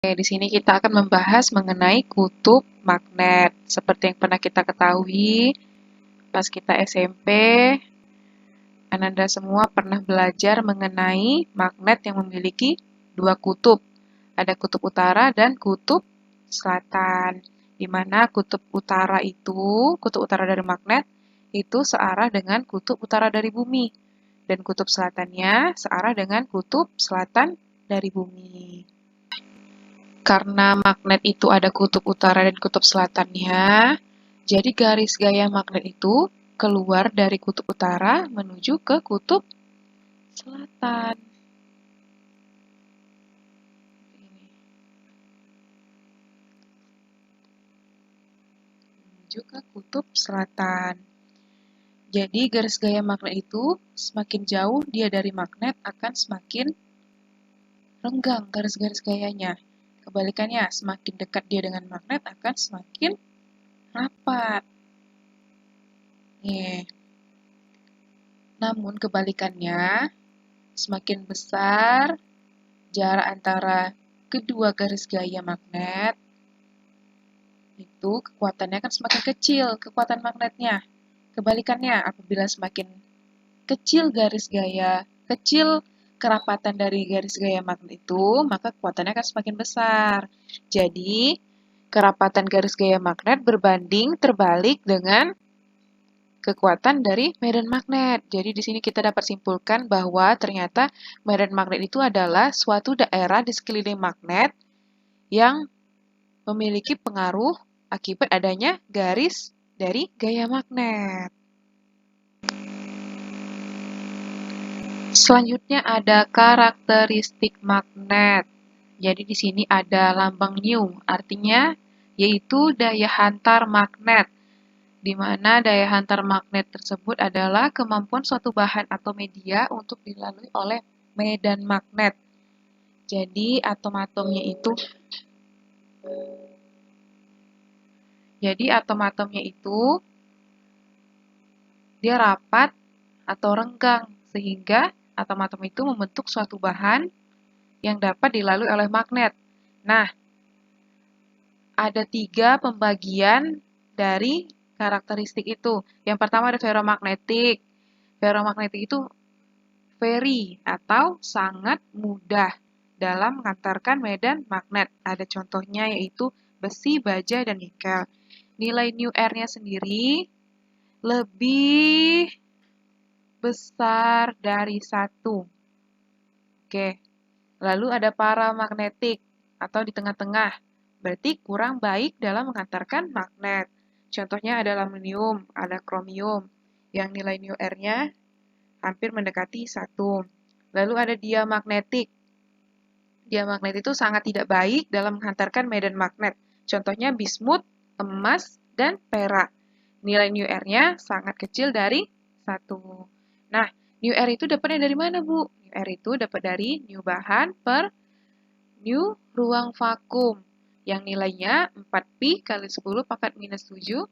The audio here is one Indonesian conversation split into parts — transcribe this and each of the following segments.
Oke, di sini kita akan membahas mengenai kutub magnet. Seperti yang pernah kita ketahui, pas kita SMP, Ananda semua pernah belajar mengenai magnet yang memiliki dua kutub. Ada kutub utara dan kutub selatan. Di mana kutub utara itu, kutub utara dari magnet, itu searah dengan kutub utara dari bumi. Dan kutub selatannya searah dengan kutub selatan dari bumi. Karena magnet itu ada kutub utara dan kutub selatannya, jadi garis gaya magnet itu keluar dari kutub utara menuju ke kutub selatan. Menuju ke kutub selatan. Jadi garis gaya magnet itu semakin jauh dia dari magnet akan semakin renggang garis-garis gayanya. Kebalikannya, semakin dekat dia dengan magnet akan semakin rapat. Nih. Namun kebalikannya, semakin besar jarak antara kedua garis gaya magnet, itu kekuatannya akan semakin kecil, kekuatan magnetnya. Kebalikannya, apabila semakin kecil kerapatan dari garis gaya magnet itu, maka kekuatannya akan semakin besar. Jadi, kerapatan garis gaya magnet berbanding terbalik dengan kekuatan dari medan magnet. Jadi di sini kita dapat simpulkan bahwa ternyata medan magnet itu adalah suatu daerah di sekeliling magnet yang memiliki pengaruh akibat adanya garis dari gaya magnet. Selanjutnya ada karakteristik magnet. Jadi di sini ada lambang new, artinya yaitu daya hantar magnet, di mana daya hantar magnet tersebut adalah kemampuan suatu bahan atau media untuk dilalui oleh medan magnet. Jadi atom-atomnya itu dia rapat atau renggang sehingga atom-atom itu membentuk suatu bahan yang dapat dilalui oleh magnet. Nah, ada 3 pembagian dari karakteristik itu. Yang pertama ada ferromagnetik. Ferromagnetik itu very atau sangat mudah dalam mengantarkan medan magnet. Ada contohnya yaitu besi, baja, dan nikel. Nilai nu R-nya sendiri lebih besar dari 1. Oke. Lalu ada paramagnetik atau di tengah-tengah. Berarti kurang baik dalam mengantarkan magnet. Contohnya ada aluminium, ada kromium, yang nilai nu R-nya hampir mendekati 1. Lalu ada diamagnetik. Diamagnet itu sangat tidak baik dalam menghantarkan medan magnet. Contohnya bismut, emas, dan perak. Nilai nu R-nya sangat kecil dari 1. Nah, nu R itu dapatnya dari mana, Bu? Nu R itu dapat dari nu bahan per nu ruang vakum, yang nilainya 4pi kali 10 pangkat minus 7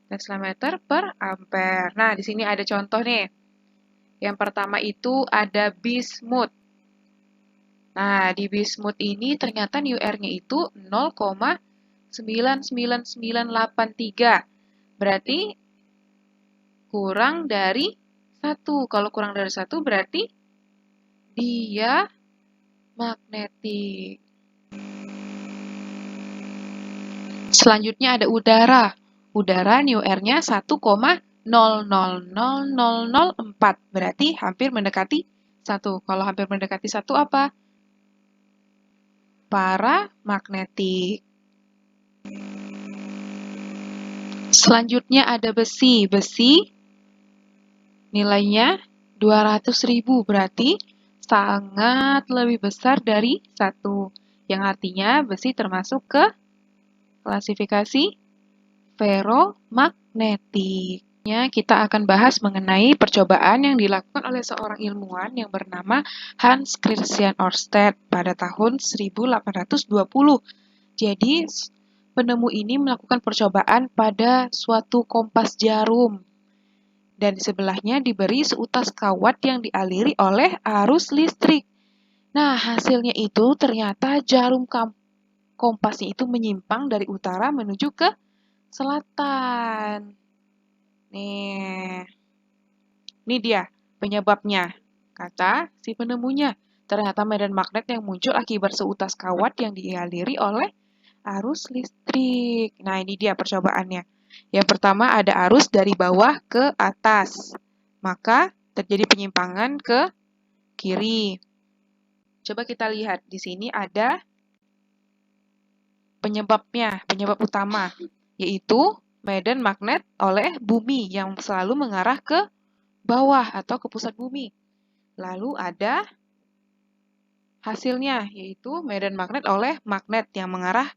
Tesla meter per ampere. Nah, di sini ada contoh nih. Yang pertama itu ada bismut. Nah, di bismut ini ternyata nu R-nya itu 0,99983. Berarti kurang dari 1. Kalau kurang dari 1 berarti dia magnetik. Selanjutnya ada udara. Udara nu R-nya 1,000004. Berarti hampir mendekati 1. Kalau hampir mendekati 1 apa? Paramagnetik. Selanjutnya ada besi. Besi nilainya 200.000, berarti sangat lebih besar dari 1. Yang artinya besi termasuk ke klasifikasi ferromagnetik. Kita akan bahas mengenai percobaan yang dilakukan oleh seorang ilmuwan yang bernama Hans Christian Ørsted pada tahun 1820. Jadi, penemu ini melakukan percobaan pada suatu kompas jarum. Dan di sebelahnya diberi seutas kawat yang dialiri oleh arus listrik. Nah, hasilnya itu ternyata jarum kompasnya itu menyimpang dari utara menuju ke selatan. Nih, ini dia penyebabnya. Kata si penemunya, ternyata medan magnet yang muncul akibat seutas kawat yang dialiri oleh arus listrik. Nah, ini dia percobaannya. Yang pertama ada arus dari bawah ke atas. Maka terjadi penyimpangan ke kiri. Coba kita lihat. Di sini ada penyebabnya, penyebab utama, yaitu medan magnet oleh bumi yang selalu mengarah ke bawah atau ke pusat bumi. Lalu ada hasilnya, yaitu medan magnet oleh magnet yang mengarah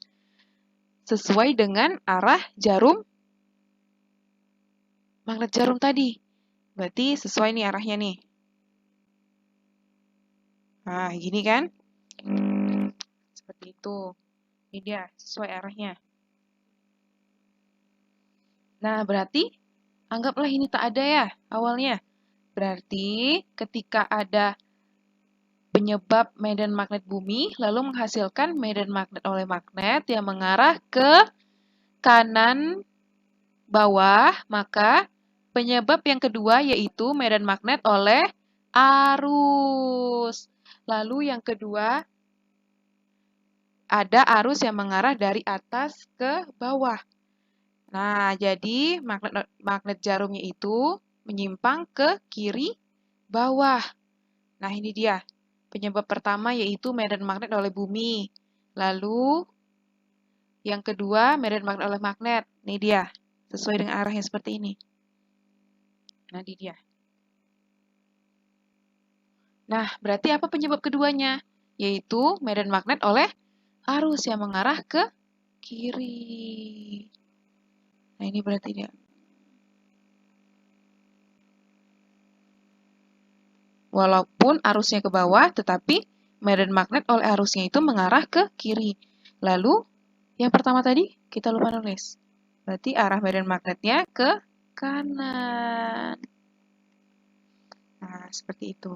sesuai dengan arah jarum magnet jarum tadi. Berarti sesuai nih arahnya nih. Nah, gini kan? Seperti itu. Ini dia, sesuai arahnya. Nah, berarti anggaplah ini tak ada ya awalnya. Berarti ketika ada penyebab medan magnet bumi, lalu menghasilkan medan magnet oleh magnet yang mengarah ke kanan bawah, maka penyebab yang kedua yaitu medan magnet oleh arus. Lalu yang kedua ada arus yang mengarah dari atas ke bawah. Nah, jadi magnet jarumnya itu menyimpang ke kiri bawah. Nah, ini dia. Penyebab pertama yaitu medan magnet oleh bumi. Lalu yang kedua medan magnet oleh magnet. Ini dia. Sesuai dengan arahnya seperti ini. Nah, ini dia. Nah, berarti apa penyebab keduanya? Yaitu medan magnet oleh arus yang mengarah ke kiri. Nah, ini berarti dia. Walaupun arusnya ke bawah, tetapi medan magnet oleh arusnya itu mengarah ke kiri. Lalu, yang pertama tadi, kita lupa nulis. Berarti arah medan magnetnya ke kanan. Nah, seperti itu.